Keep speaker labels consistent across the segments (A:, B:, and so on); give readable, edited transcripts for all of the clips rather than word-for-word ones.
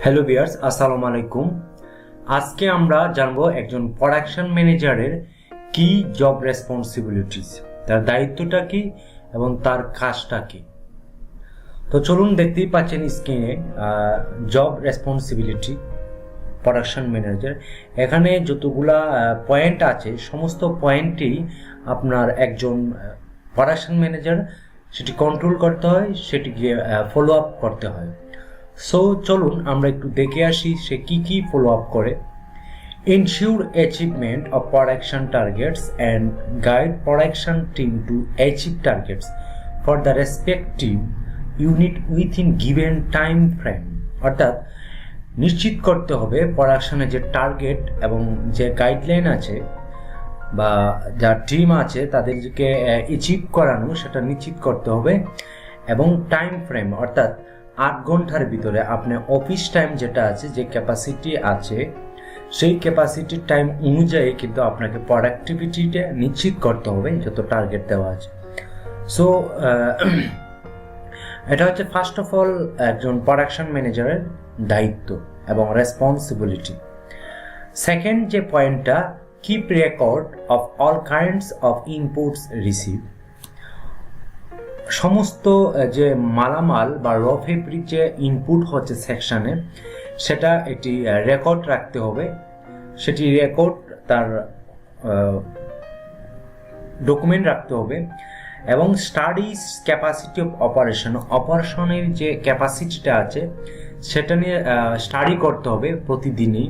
A: Hello viewers, আসসালামু আলাইকুম। আজকে আমরা জানবো একজন প্রোডাকশন ম্যানেজারের কি জব রেসপন্সিবিলিটিস, তার দায়িত্বটা কি এবং তার কাজটা কি। তো চলুন, দেখতেই পাচ্ছেন স্ক্রিনে জব রেসপন্সিবিলিটি প্রোডাকশন ম্যানেজার। এখানে যতগুলা পয়েন্ট আছে সমস্ত পয়েন্টই আপনার একজন প্রোডাকশন ম্যানেজার সেটি কন্ট্রোল করতে হয়, সেটিকে ফলো আপ করতে হয়। সো চলুন আমরা একটু দেখে আসি সে কি ফলো আপ করে। Ensure achievement of production targets and guide production team to achieve targets for the respective unit within given time frame। অর্থাৎ নিশ্চিত করতে হবে প্রোডাকশনে যে টার্গেট এবং যে গাইডলাইন আছে বা যা টিম আছে তাদেরকে অ্যাচিভ করানো সেটা নিশ্চিত করতে হবে, এবং টাইম ফ্রেম অর্থাৎ 8 ঘন্টার ভিতরে আপনি অফিস টাইম যেটা আছে, যে ক্যাপাসিটি আছে, সেই ক্যাপাসিটির টাইম অনুযায়ী কিন্তু আপনাকে প্রোডাক্টিভিটিটা নিশ্চিত করতে হবে যত টার্গেট দেওয়া আছে। সো এটা হচ্ছে ফার্স্ট অফ অল একজন প্রোডাকশন ম্যানেজারের দায়িত্ব এবং রেসপন্সিবিলিটি। সেকেন্ড যে পয়েন্টটা, keep record of all kinds of inputs receive. সমস্ত যে মালামাল বা র ফেব্রিক যে ইনপুট হচ্ছে সেকশনে, সেটা এটি রেকর্ড রাখতে হবে। সেটি রেকর্ড তার ডকুমেন্ট রাখতে হবে, এবং স্টাডিজ ক্যাপাসিটি অফ অপারেশনের যে ক্যাপাসিটিটা আছে সেটা নিয়ে স্টাডি করতে হবে প্রতিদিনই।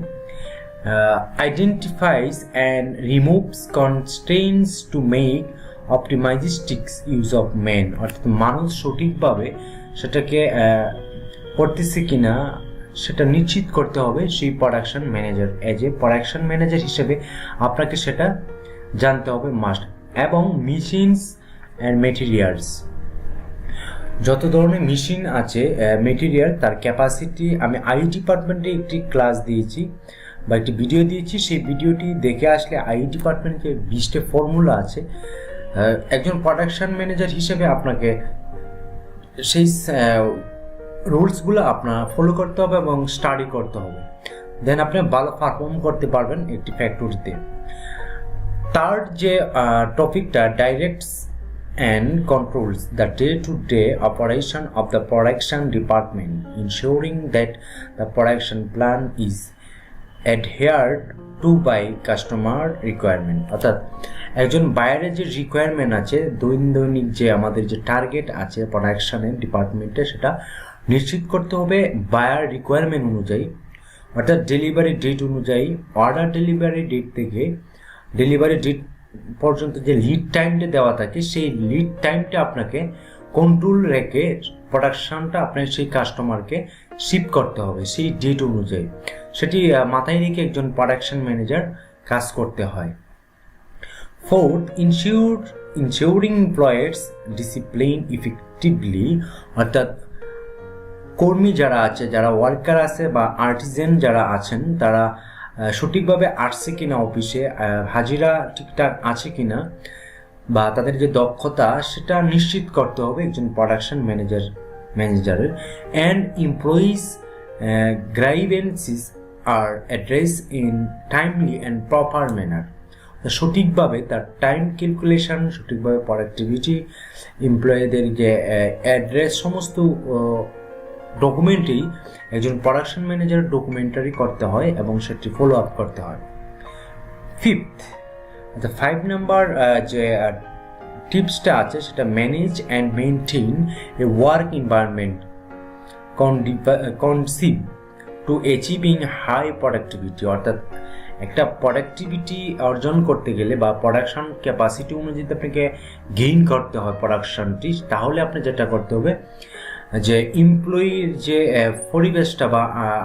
A: Identifies and removes constraints to make optimistic use of man. অর্থাৎ মানুষ সঠিকভাবে সেটাকে করতেছে কিনা সেটা নিশ্চিত করতে হবে সেই production manager. As a production manager হিসেবে আপনাকে সেটা জানতে হবে মাস্ট। এবং মেশিনস অ্যান্ড মেটেরিয়ালস, যত ধরনের মেশিন আছে, মেটেরিয়াল, তার ক্যাপাসিটি। আমি আই ডিপার্টমেন্টে একটি ক্লাস দিয়েছি বা একটি ভিডিও দিয়েছি, সেই ভিডিওটি দেখে আসলে আই ডিপার্টমেন্টে 20টা ফর্মুলা আছে। একজন প্রোডাকশন ম্যানেজার হিসেবে আপনাকে সেই রুলসগুলো আপনার ফলো করতে হবে এবং স্টাডি করতে হবে, দেন আপনি ভালো পারফর্ম করতে পারবেন একটি ফ্যাক্টরিতে। থার্ড যে টপিকটা, ডাইরেক্টস and controls the day-to-day operation of the production department, ensuring that the production plan is adhered to by customer requirement। অর্থাৎ একজন বাইরের যে রিকোয়ারমেন্ট আছে, দৈনিক যে আমাদের যে টার্গেট আছে প্রোডাকশনের ডিপার্টমেন্টে, সেটা নিশ্চিত করতে হবে বায়ার রিকোয়ারমেন্ট অনুযায়ী। অর্থাৎ ডেলিভারি ডেট অনুযায়ী, অর্ডার ডেলিভারি ডেট থেকে ডেলিভারি ডেট পর্যন্ত যে লিড টাইমটা দেওয়া থাকে, সেই লিড টাইমটা আপনাকে কন্ট্রোল রেখে প্রোডাকশনটা আপনার সেই কাস্টমারকে শিপ করতে হবে সেই ডেট অনুযায়ী। সেটি মাথায় রেখে একজন প্রোডাকশন ম্যানেজার কাজ করতে হয়। Fourth, ensuring employers discipline effectively. অর্থাৎ কর্মী যারা আছে, যারা ওয়ার্কার আছে বা আর্টিজেন যারা আছেন, তারা সঠিকভাবে আসছে কিনা, অফিসে হাজিরা ঠিকঠাক আছে কিনা, বা তাদের যে দক্ষতা সেটা নিশ্চিত করতে হবে একজন প্রোডাকশন ম্যানেজারের। And employees grievances are address in timely and proper manner. সঠিকভাবে তার টাইম ক্যালকুলেশন, সঠিকভাবে প্রোডাক্টিভিটি, এমপ্লয়ীদের যে অ্যাড্রেস, সমস্ত ডকুমেন্টই একজন প্রোডাকশন ম্যানেজার ডকুমেন্টারি করতে হয় এবং সেটি ফলো আপ করতে হয়। ফিফথ, 5 নাম্বার যে টিপসটা আছে সেটা, manage and maintain a work environment conducive to achieving high productivity. অর্থাৎ একটা প্রোডাক্টিভিটি অর্জন করতে গেলে বা প্রোডাকশন ক্যাপাসিটি অনুযায়ী আপনাকে গেইন করতে হয় প্রোডাকশনটি, তাহলে আপনি যেটা করতে হবে যে এমপ্লয়ির যে পরিবেশটা বা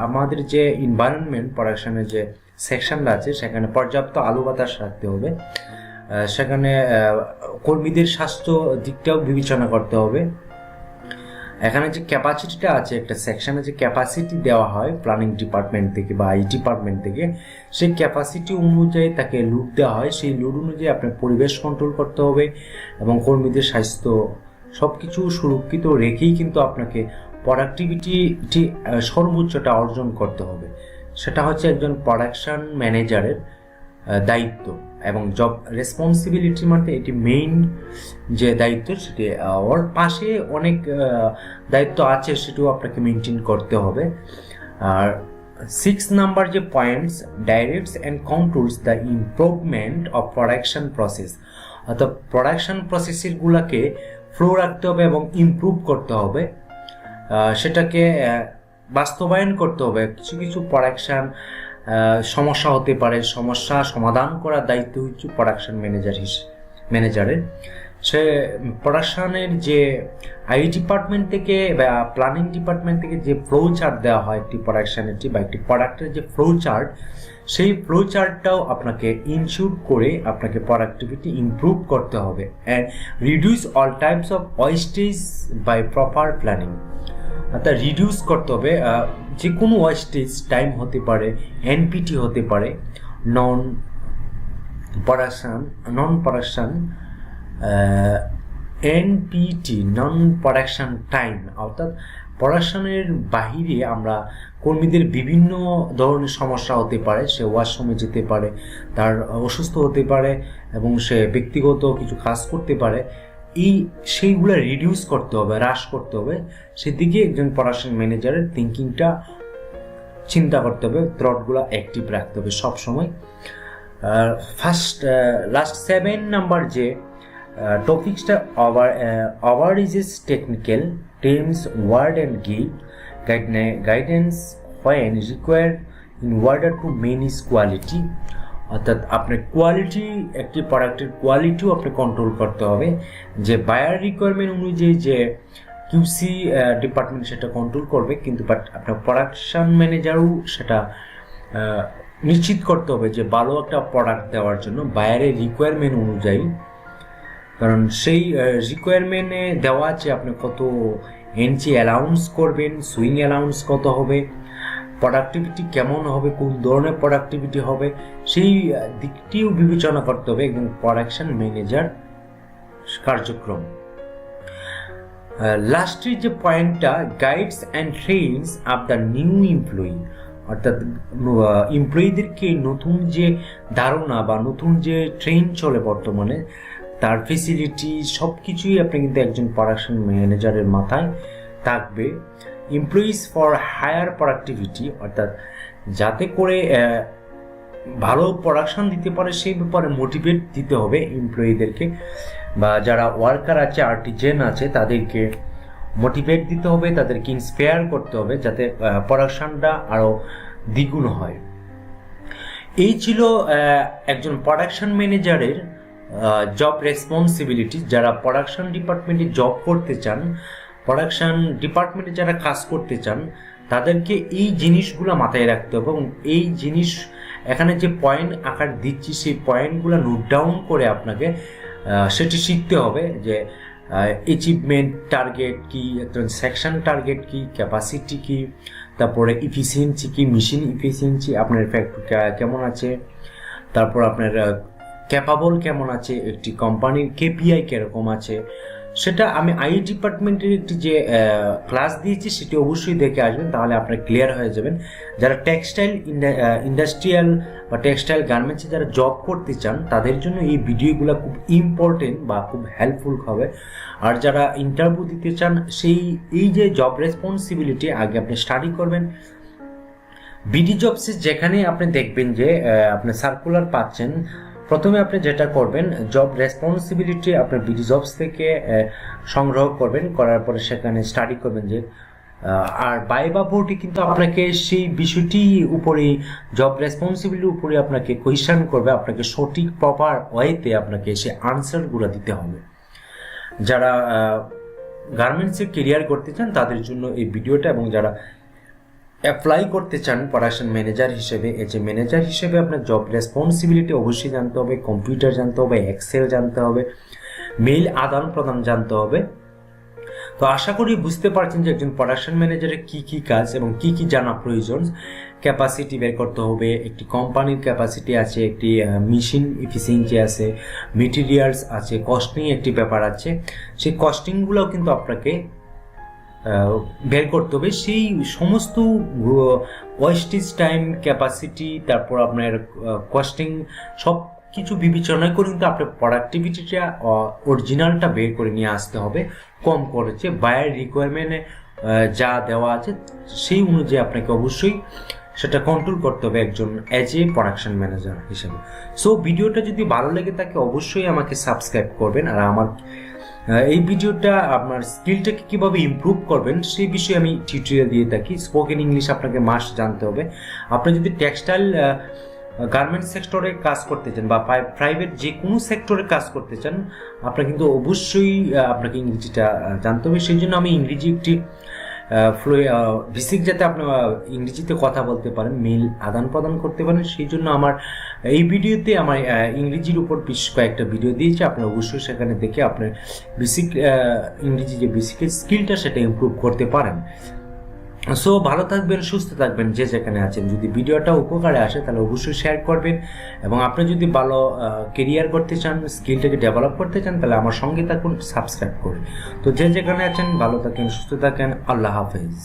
A: আমাদের যে এনভায়রনমেন্ট, প্রোডাকশনের যে সেকশনটা আছে, সেখানে পর্যাপ্ত আলো বাতাস রাখতে হবে। সেখানে কর্মীদের স্বাস্থ্য দিকটাও বিবেচনা করতে হবে। এখানে যে ক্যাপাসিটিটা আছে, একটা সেকশনে যে ক্যাপাসিটি দেওয়া হয় প্ল্যানিং ডিপার্টমেন্ট থেকে বা আই ডিপার্টমেন্ট থেকে, সেই ক্যাপাসিটি অনুযায়ী তাকে লোড দেওয়া হয়। সেই লোড অনুযায়ী আপনার পরিবেশ কন্ট্রোল করতে হবে এবং কর্মীদের স্বাস্থ্য সব কিছু সুরক্ষিত রেখেই কিন্তু আপনাকে প্রোডাক্টিভিটি সর্বোচ্চটা অর্জন করতে হবে। সেটা হচ্ছে একজন প্রোডাকশন ম্যানেজারের দায়িত্ব, এবং জব রেসপন্সিবিলিটির মধ্যে এটি মেইন যে দায়িত্ব, সেটি ওর পাশে অনেক দায়িত্ব আছে, সেটাও আপনাকে মেনটেন করতে হবে। আর 6 নাম্বার যে points, directs and controls the improvement of production process, অর্থাৎ প্রোডাকশন প্রসেসগুলোকে ফ্লো রাখতে হবে এবং ইমপ্রুভ করতে হবে, সেটাকে বাস্তবায়ন করতে হবে। কিছু কিছু প্রোডাকশন সমস্যা হতে পারে, সমস্যা সমাধান করার দায়িত্ব হচ্ছে প্রোডাকশন ম্যানেজারের। সে প্রোডাকশনের যে আই ডিপার্টমেন্ট থেকে বা প্ল্যানিং ডিপার্টমেন্ট থেকে যে ফ্লো চার্ট দেওয়া হয় একটি প্রোডাকশনের বা একটি প্রোডাক্টের যে ফ্লো চার্ট, সেই ফ্লো চার্টটাও আপনাকে ইনশিওর করে আপনাকে প্রোডাক্টিভিটি ইমপ্রুভ করতে হবে and reduce all types of wastage by proper planning. অর্থাৎ রিডিউস করতে হবে যে কোনো ওয়েস্টেজ, টাইম হতে পারে, এনপিটি হতে পারে, নন প্রোডাকশন এনপিটি, নন প্রোডাকশন টাইম, অর্থাৎ প্রোডাকশনের বাহিরে আমরা কর্মীদের বিভিন্ন ধরনের সমস্যা হতে পারে, সে ওয়াশরুমে যেতে পারে, তার অসুস্থ হতে পারে এবং সে ব্যক্তিগত কিছু কাজ করতে পারে, সেইগুলো রিডিউস করতে হবে, হ্রাস করতে হবে। সেদিকে একজন প্রোডাকশন ম্যানেজারের থিঙ্কিংটা চিন্তা করতে হবে, থ্রটগুলো অ্যাক্টিভ রাখতে হবে সবসময়। লাস্ট 7 নাম্বার যে টপিক্সটা oversees technical terms word and give guidance when required in order to maintain quality, অর্থাৎ আপনার কোয়ালিটি, একটি প্রোডাক্টের কোয়ালিটিও আপনি কন্ট্রোল করতে হবে। যে বায়ার রিকোয়ারমেন্ট অনুযায়ী যে কিউসি ডিপার্টমেন্ট সেটা কন্ট্রোল করবে, কিন্তু বাট আপনার প্রোডাকশন ম্যানেজারও সেটা নিশ্চিত করতে হবে যে ভালো একটা প্রোডাক্ট দেওয়ার জন্য বায়ারের রিকোয়ারমেন্ট অনুযায়ী, কারণ সেই রিকোয়ারমেন্টে দেওয়া আছে আপনি কত এনচি অ্যালাউন্স করবেন, সুইং অ্যালাউন্স কত হবে, প্রোডাক্টিভিটি কেমন হবে, কোন ধরনের প্রোডাক্টিভিটি হবে, সেই দিকটিও বিবেচনা করতে হবে একজন প্রোডাকশন ম্যানেজার কার্যক্রম। লাস্টের যে পয়েন্টটা, guides and trains up the new employee, অর্থাৎ এমপ্লয়ীদেরকে নতুন যে ধারণা বা নতুন যে ট্রেন চলে বর্তমানে, তার ফেসিলিটি সব কিছুই আপনি কিন্তু একজন প্রোডাকশন ম্যানেজারের মাথায় থাকবে। এমপ্লয়িজ ফর হায়ার প্রোডাক্টিভিটি, অর্থাৎ যাতে করে ভালো প্রোডাকশন দিতে পারে সেই ব্যাপারে মোটিভেট দিতে হবে এমপ্লয়ীদেরকে, বা যারা ওয়ার্কার আছে, আর্টিজেন আছে, তাদেরকে মোটিভেট দিতে হবে, তাদেরকে ইন্সপায়ার করতে হবে যাতে প্রোডাকশনটা আরও দ্বিগুণ হয়। এই ছিল একজন প্রোডাকশন ম্যানেজারের জব রেসপন্সিবিলিটি। যারা প্রোডাকশন ডিপার্টমেন্টে জব করতে চান, প্রোডাকশন ডিপার্টমেন্টে যারা কাজ করতে চান, তাদেরকে এই জিনিসগুলো মাথায় রাখতে হবে এবং এই জিনিস এখানে যে পয়েন্ট আকার দিচ্ছি সেই পয়েন্টগুলো নোট ডাউন করে আপনাকে সেটি শিখতে হবে যে অ্যাচিভমেন্ট টার্গেট কি, সেকশন টার্গেট কি, ক্যাপাসিটি কি, তারপরে ইফিসিয়েন্সি কি, মেশিন ইফিসিয়েন্সি আপনার ফ্যাক্টরি কেমন আছে, তারপর আপনার ক্যাপাবল কেমন আছে, একটি কোম্পানির কেপিআই কিরকম আছে, সেটা আমি আই ডিপার্টমেন্টের একটি যে ক্লাস দিয়েছি সেটি অবশ্যই দেখে আসবেন, তাহলে আপনারা ক্লিয়ার হয়ে যাবেন। যারা টেক্সটাইল ইন্ডাস্ট্রিয়াল বা টেক্সটাইল গার্মেন্টসে যারা জব করতে চান তাদের জন্য এই ভিডিওগুলো খুব ইম্পর্টেন্ট বা খুব হেল্পফুল হবে। আর যারা ইন্টারভিউ দিতে চান, এই যে জব রেসপন্সিবিলিটি আগে আপনি স্টাডি করবেন। বিডি জবসে যেখানে আপনি দেখবেন যে আপনি সার্কুলার পাচ্ছেন, প্রথমে আপনি যেটা করবেন, জব রেসপন্সিবিলিটি আপনার বিডি জবস থেকে সংগ্রহ করবেন, করার পরে সেখানে স্টাডি করবেন যে, আর ভাইভা বোর্ডে কিন্তু আপনাকে সেই বিষয়টি উপরে, জব রেসপন্সিবিলিটির উপরে আপনাকে কোয়েশ্চেন করবে, আপনাকে সঠিক প্রপার ওয়েতে আপনাকে সে আনসারগুলো দিতে হবে। যারা গার্মেন্টসে কেরিয়ার করতে চান তাদের জন্য এই ভিডিওটা, এবং যারা অ্যাপ্লাই করতে চান প্রোডাকশন ম্যানেজার হিসেবে, ম্যানেজার হিসেবে আপনার জব রেসপন্সিবিলিটি অবশ্যই জানতে হবে, কম্পিউটার জানতে হবে, এক্সেল জানতে হবে, মেইল আদান প্রদান জানতে হবে। তো আশা করি বুঝতে পারছেন যে একজন প্রোডাকশন ম্যানেজারের কি কি কাজ এবং কি কি জানা প্রয়োজন। ক্যাপাসিটি বের করতে হবে, একটি কোম্পানির ক্যাপাসিটি আছে, একটি মেশিন এফিসিয়েন্সি আছে, মেটেরিয়ালস আছে, কস্টিং একটি ব্যাপার আছে, সেই কস্টিংগুলোও কিন্তু আপনাকে বের করতে হবে। সেই সমস্ত ওয়েস্টেজ টাইম, ক্যাপাসিটি, তারপর আপনার কস্টিং সব কিছু বিবেচনা করে কিন্তু আপনার প্রোডাক্টিভিটিটা অরিজিনালটা বের করে নিয়ে আসতে হবে কম খরচে। বায়ার রিকোয়ারমেন্টে যা দেওয়া আছে সেই অনুযায়ী আপনাকে অবশ্যই সেটা কন্ট্রোল করতে হবে একজন অ্যাজ এ প্রোডাকশন ম্যানেজার হিসেবে। সো ভিডিওটা যদি ভালো লেগে থাকে অবশ্যই আমাকে সাবস্ক্রাইব করবেন। আর আমার এই ভিডিওটা আপনার স্কিলটাকে কিভাবে ইমপ্রুভ করবেন সেই বিষয়ে আমি টিউটোরিয়াল দিয়ে থাকি। স্পোকেন ইংলিশ আপনাকে মাস্ট জানতে হবে। আপনি যদি টেক্সটাইল গার্মেন্টস সেক্টরে কাজ করতে চান বা প্রাইভেট যে কোনো সেক্টরে কাজ করতে চান, আপনার কিন্তু অবশ্যই আপনাকে ইংরেজিটা জানতে হবে। সেই জন্য আমি ইংরেজি একটি বেসিক যাতে আপনি ইংরেজিতে কথা বলতে পারেন, মেল আদান প্রদান করতে পারেন, সেই জন্য আমার এই ভিডিওতে আমার ইংরেজির উপর বেশ কয়েকটা ভিডিও দিয়েছি। আপনি অবশ্যই সেখানে দেখে আপনার বেসিক ইংরেজি যে বেসিক স্কিলটা সেটা ইমপ্রুভ করতে পারেন। সো ভালো থাকবেন, সুস্থ থাকবেন যে যেখানে আছেন। যদি ভিডিওটা উপকারে আসে তাহলে অবশ্যই শেয়ার করবেন, এবং আপনি যদি ভালো কেরিয়ার করতে চান, স্কিলটাকে ডেভেলপ করতে চান, তাহলে আমার সঙ্গে থাকুন, সাবস্ক্রাইব করুন। তো যে যেখানে আছেন ভালো থাকেন, সুস্থ থাকেন। আল্লাহ হাফেজ।